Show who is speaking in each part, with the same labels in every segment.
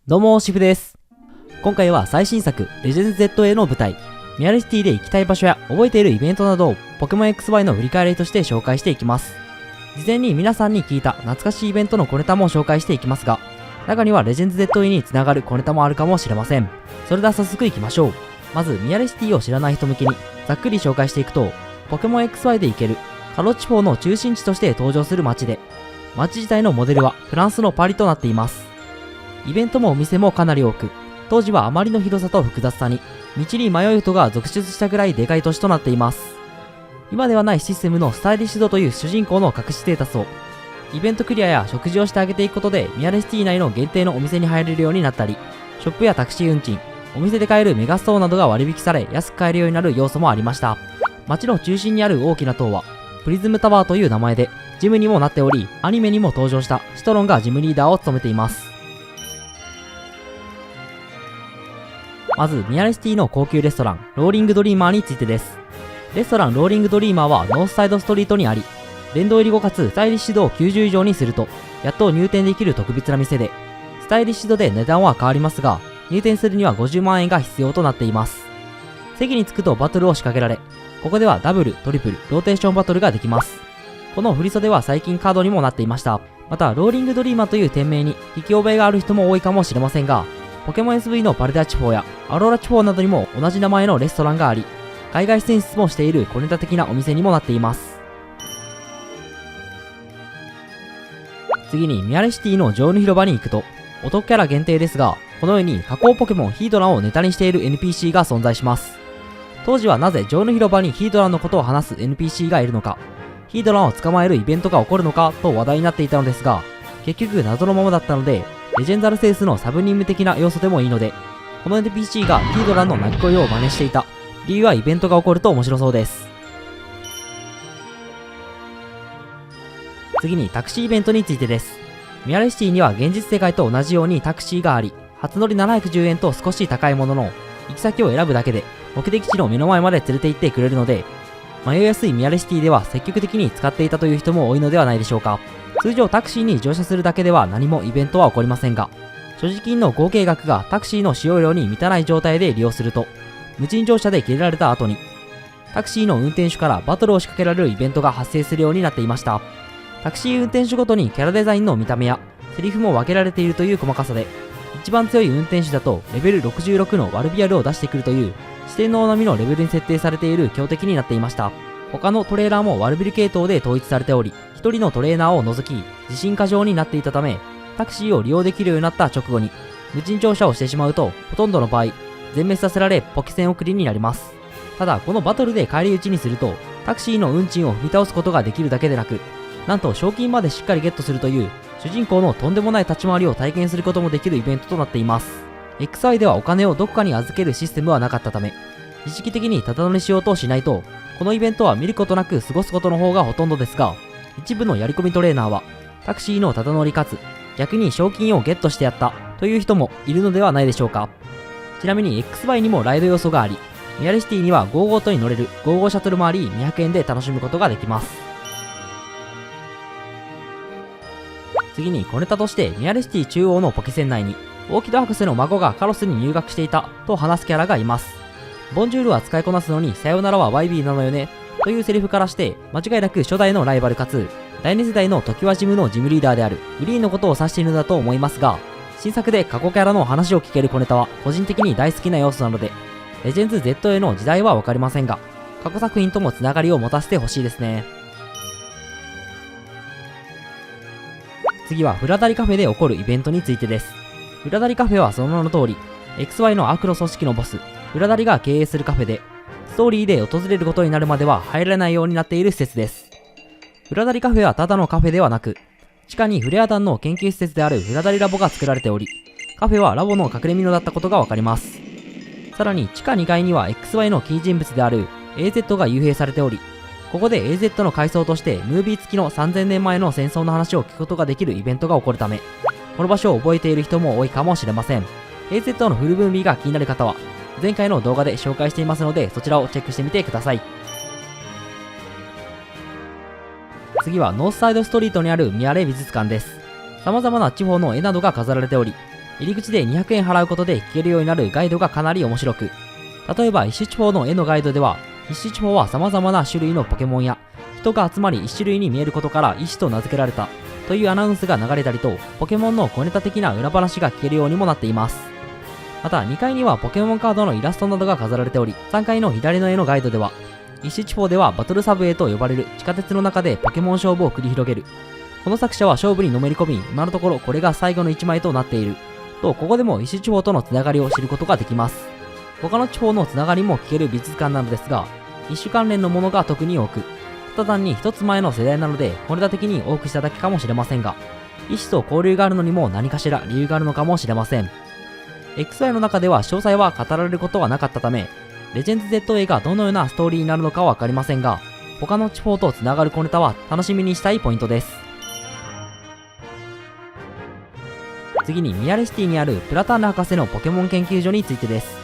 Speaker 1: どうも、シフです。今回は最新作、レジェンズ ZA の舞台、ミアレシティで行きたい場所や覚えているイベントなどをポケモン XY の振り返りとして紹介していきます。事前に皆さんに聞いた懐かしいイベントの小ネタも紹介していきますが、中にはレジェンズ ZA につながる小ネタもあるかもしれません。それでは早速行きましょう。まず、ミアレシティを知らない人向けにざっくり紹介していくと、ポケモン XY で行けるカロ地方の中心地として登場する街で、街自体のモデルはフランスのパリとなっています。イベントもお店もかなり多く、当時はあまりの広さと複雑さに道に迷う人が続出したぐらいでかい都市となっています。今ではないシステムのスタイリッシュ度という主人公の隠しステータスをイベントクリアや食事をしてあげていくことでミアレシティ内の限定のお店に入れるようになったり、ショップやタクシー運賃、お店で買えるメガストーンなどが割引され安く買えるようになる要素もありました。街の中心にある大きな塔はプリズムタワーという名前でジムにもなっており、アニメにも登場したシトロンがジムリーダーを務めています。まず、ミアレシティの高級レストラン、ローリングドリーマーについてです。レストランローリングドリーマーはノースサイドストリートにあり、殿堂入り後かつスタイリッシュ度を90以上にすると、やっと入店できる特別な店で、スタイリッシュ度で値段は変わりますが、入店するには50万円が必要となっています。席に着くとバトルを仕掛けられ、ここではダブル、トリプル、ローテーションバトルができます。この振り袖は最近カードにもなっていました。また、ローリングドリーマーという店名に聞き覚えがある人も多いかもしれませんが、ポケモン SV のパルデア地方やアローラ地方などにも同じ名前のレストランがあり、海外進出もしている小ネタ的なお店にもなっています。次にミアレシティのジョーヌ広場に行くと、お得キャラ限定ですが、このように加工ポケモンヒードランをネタにしている NPC が存在します。当時はなぜジョーヌ広場にヒードランのことを話す NPC がいるのか、ヒードランを捕まえるイベントが起こるのかと話題になっていたのですが、結局謎のままだったので、レジェンダルセースのサブ任務的な要素でもいいので、この NPC がヒードランの鳴き声を真似していた理由はイベントが起こると面白そうです。次にタクシーイベントについてです。ミアレシティには現実世界と同じようにタクシーがあり、初乗り710円と少し高いものの、行き先を選ぶだけで目的地の目の前まで連れて行ってくれるので、迷いやすいミアレシティでは積極的に使っていたという人も多いのではないでしょうか。通常タクシーに乗車するだけでは何もイベントは起こりませんが、所持金の合計額がタクシーの使用料に満たない状態で利用すると、無賃乗車で切れられた後に、タクシーの運転手からバトルを仕掛けられるイベントが発生するようになっていました。タクシー運転手ごとにキャラデザインの見た目やセリフも分けられているという細かさで、一番強い運転手だとレベル66のワルビアルを出してくるという四天王並みのレベルに設定されている強敵になっていました。他のトレーラーもワルビル系統で統一されており、一人のトレーナーを除き自信過剰になっていたため、タクシーを利用できるようになった直後に無賃乗車をしてしまうと、ほとんどの場合全滅させられポケセン送りになります。ただこのバトルで返り討ちにすると、タクシーの運賃を踏み倒すことができるだけでなく、なんと賞金までしっかりゲットするという主人公のとんでもない立ち回りを体験することもできるイベントとなっています。 XY ではお金をどこかに預けるシステムはなかったため、意識的にただ乗りしようとしないと、このイベントは見ることなく過ごすことの方がほとんどですが、一部のやり込みトレーナーはタクシーのただ乗りかつ逆に賞金をゲットしてやったという人もいるのではないでしょうか。ちなみに XY にもライド要素があり、ミアレシティには55とに乗れる55シャトル回り200円で楽しむことができます。次に小ネタとして、ミアレシティ中央のポケセン内にオーキッド博士の孫がカロスに入学していたと話すキャラがいます。ボンジュールは使いこなすのにさよならはワイビーなのよねというセリフからして、間違いなく初代のライバルかつ第2世代の時はジムのジムリーダーであるグリーンのことを指しているのだと思いますが、新作で過去キャラの話を聞ける小ネタは個人的に大好きな要素なので、レジェンズ ZA の時代は分かりませんが、過去作品ともつながりを持たせてほしいですね。次はフラダリカフェで起こるイベントについてです。フラダリカフェはその名の通り XY の悪の組織のボスフラダリが経営するカフェで、ストーリーで訪れることになるまでは入れないようになっている施設です。フラダリカフェはただのカフェではなく、地下にフレア団の研究施設であるフラダリラボが作られており、カフェはラボの隠れ蓑だったことがわかります。さらに地下2階には XY のキー人物である AZ が幽閉されており、ここで AZ の階層としてムービー付きの3000年前の戦争の話を聞くことができるイベントが起こるため、この場所を覚えている人も多いかもしれません。AZ のフルムービーが気になる方は前回の動画で紹介していますので、そちらをチェックしてみてください。次はノースサイドストリートにあるミアレ美術館です。様々な地方の絵などが飾られており、入り口で200円払うことで聞けるようになるガイドがかなり面白く、例えば一種地方の絵のガイドでは、一種地方は様々な種類のポケモンや人が集まり一種類に見えることから一種と名付けられたというアナウンスが流れたりと、ポケモンの小ネタ的な裏話が聞けるようにもなっています。また2階にはポケモンカードのイラストなどが飾られており、3階の左の絵のガイドでは、一種地方ではバトルサブウェイと呼ばれる地下鉄の中でポケモン勝負を繰り広げる。この作者は勝負にのめり込み、今のところこれが最後の1枚となっている。と、ここでも一種地方とのつながりを知ることができます。他の地方のつながりも聞ける美術館なのですが、一種関連のものが特に多く、ただ単に一つ前の世代なので、小ネタ的に多くしただけかもしれませんが、一種と交流があるのにも何かしら理由があるのかもしれません。XY の中では詳細は語られることはなかったため、レジェンズ ZA がどのようなストーリーになるのかはわかりませんが、他の地方とつながる小ネタは楽しみにしたいポイントです。次にミヤレシティにあるプラターヌ博士のポケモン研究所についてです。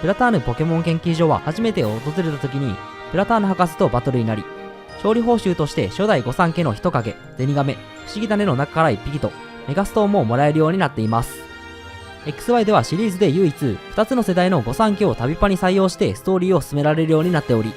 Speaker 1: プラターヌポケモン研究所は初めて訪れた時にプラターヌ博士とバトルになり、勝利報酬として初代御三家の人影、ゼニガメ、不思議種の中から1匹とメガストーンももらえるようになっています。XY ではシリーズで唯一2つの世代の御三家を旅パに採用してストーリーを進められるようになっており、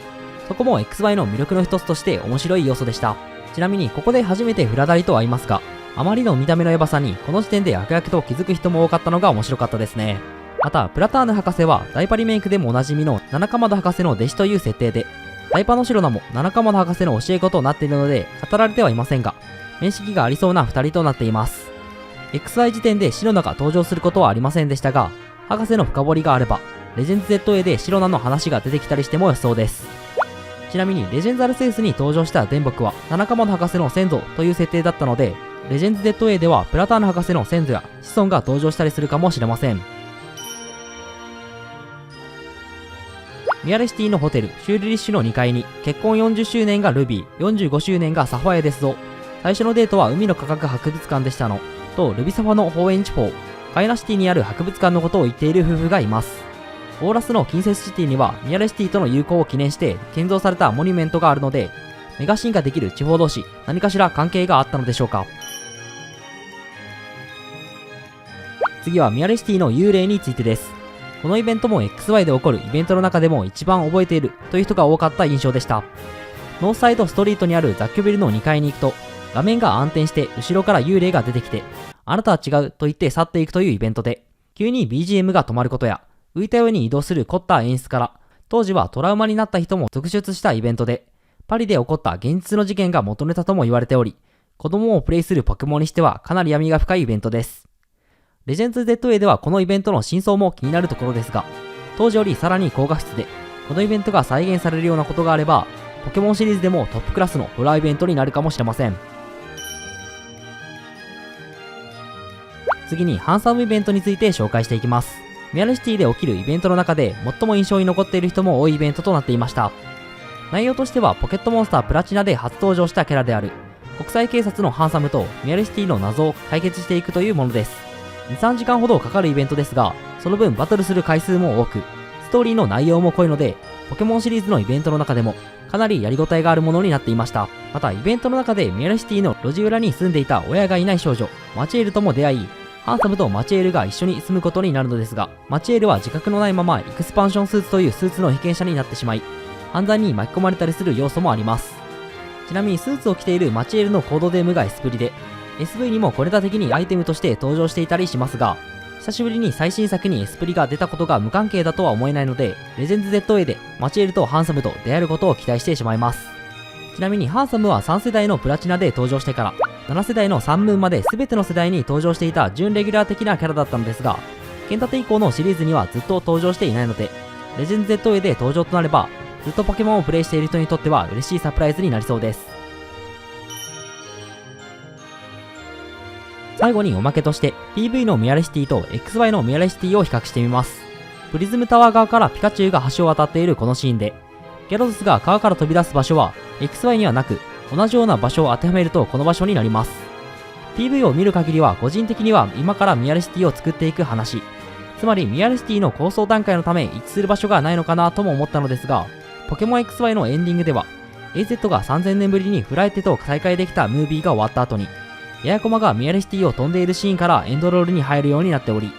Speaker 1: そこも XY の魅力の一つとして面白い要素でした。ちなみにここで初めてフラダリと会いますが、あまりの見た目のヤバさにこの時点で悪役と気づく人も多かったのが面白かったですね。またプラターヌ博士はダイパリメイクでもおなじみの七かまど博士の弟子という設定で、ダイパの白名も七かまど博士の教え子となっているので語られてはいませんが、面識がありそうな2人となっています。XY 時点でシロナが登場することはありませんでしたが、博士の深掘りがあればレジェンズ ZA でシロナの話が出てきたりしても予想です。ちなみにレジェンズアルセウスに登場した電木は七かまど博士の先祖という設定だったので、レジェンズ ZA ではプラターヌ博士の先祖や子孫が登場したりするかもしれません。ミヤレシティのホテルシュールリッシュの2階に、結婚40周年がルビー、45周年がサファイアですぞ、最初のデートは海の科学博物館でしたのと、ルビサファの放園地方カイナシティにある博物館のことを言っている夫婦がいます。オーラスの近接シティにはミヤレシティとの友好を記念して建造されたモニュメントがあるので、メガ進化できる地方同士何かしら関係があったのでしょうか。次はミヤレシティの幽霊についてです。このイベントも XY で起こるイベントの中でも一番覚えているという人が多かった印象でした。ノーサイドストリートにある雑居ビルの2階に行くと、画面が暗転して後ろから幽霊が出てきて、あなたは違うと言って去っていくというイベントで、急に BGM が止まることや浮いたように移動する凝った演出から、当時はトラウマになった人も続出したイベントで、パリで起こった現実の事件が元ネタとも言われており、子供をプレイするポケモンにしてはかなり闇が深いイベントです。レジェンズ ZA ではこのイベントの真相も気になるところですが、当時よりさらに高画質でこのイベントが再現されるようなことがあれば、ポケモンシリーズでもトップクラスのホラーイベントになるかもしれません。次にハンサムイベントについて紹介していきます。ミヤレシティで起きるイベントの中で最も印象に残っている人も多いイベントとなっていました。内容としてはポケットモンスタープラチナで初登場したキャラである国際警察のハンサムとミヤレシティの謎を解決していくというものです。2、3時間ほどかかるイベントですが、その分バトルする回数も多く、ストーリーの内容も濃いので、ポケモンシリーズのイベントの中でもかなりやりごたえがあるものになっていました。またイベントの中でミヤレシティの路地裏に住んでいた親がいない少女マチエールとも出会い、ハンサムとマチエールが一緒に住むことになるのですが、マチエールは自覚のないままエクスパンションスーツというスーツの被験者になってしまい、犯罪に巻き込まれたりする要素もあります。ちなみにスーツを着ているマチエールのコードネームが S プリで、 SV にも小ネタ的にアイテムとして登場していたりしますが、久しぶりに最新作に S プリが出たことが無関係だとは思えないので、レジェンズ ZA でマチエールとハンサムと出会えることを期待してしまいます。ちなみにハンサムは3世代のプラチナで登場してから7世代のサンムーンまで全ての世代に登場していた準レギュラー的なキャラだったのですが、剣立て以降のシリーズにはずっと登場していないので、レジェンズ ZA で登場となればずっとポケモンをプレイしている人にとっては嬉しいサプライズになりそうです。最後におまけとして PV のミヤレシティと XY のミヤレシティを比較してみます。プリズムタワー側からピカチュウが橋を渡っているこのシーンで、ギャロドスが川から飛び出す場所は XY にはなく、同じような場所を当てはめるとこの場所になります。 PV を見る限りは個人的には今からミヤレシティを作っていく話、つまりミヤレシティの構想段階のため一致する場所がないのかなとも思ったのですが、ポケモン XY のエンディングでは AZ が3000年ぶりにフラエテと再会できたムービーが終わった後にエアコマがミアレシティを飛んでいるシーンからエンドロールに入るようになっており、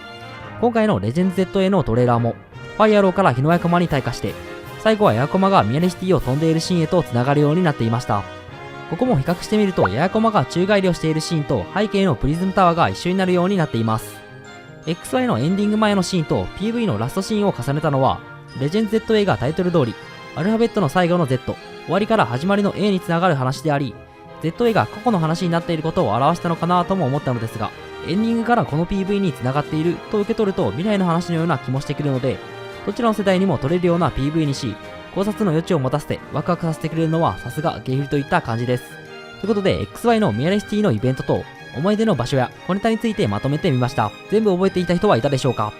Speaker 1: 今回のレジェンズ ZA のトレーラーも、ファイアローから日のエアコマに退化して、最後はエアコマがミアレシティを飛んでいるシーンへと繋がるようになっていました。ここも比較してみると、エアコマが宙返りをしているシーンと背景のプリズムタワーが一緒になるようになっています。XY のエンディング前のシーンと PV のラストシーンを重ねたのは、レジェンズ ZA がタイトル通り、アルファベットの最後の Z、終わりから始まりの A につながる話であり、ZA が過去の話になっていることを表したのかなとも思ったのですが、エンディングからこの PV につながっていると受け取ると未来の話のような気もしてくるので、どちらの世代にも撮れるような PV にし、考察の余地を持たせてワクワクさせてくれるのはさすがゲイフリといった感じです。ということで XY のミアレシティのイベントと思い出の場所や小ネタについてまとめてみました。全部覚えていた人はいたでしょうか？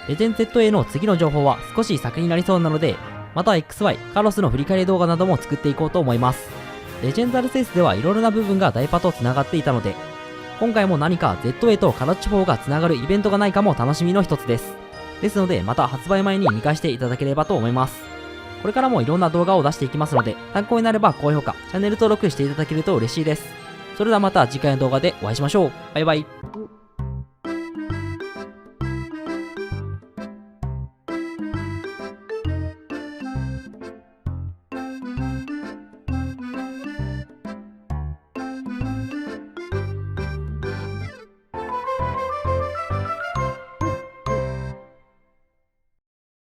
Speaker 1: レジェンズ ZA の次の情報は少し先になりそうなので、また XY、カロスの振り返り動画なども作っていこうと思います。レジェンズアルセウスではいろいろな部分がダイパと繋がっていたので、今回も何か ZA とカロッチ4が繋がるイベントがないかも楽しみの一つです。ですのでまた発売前に見返していただければと思います。これからもいろんな動画を出していきますので、参考になれば高評価、チャンネル登録していただけると嬉しいです。それではまた次回の動画でお会いしましょう。バイバイ。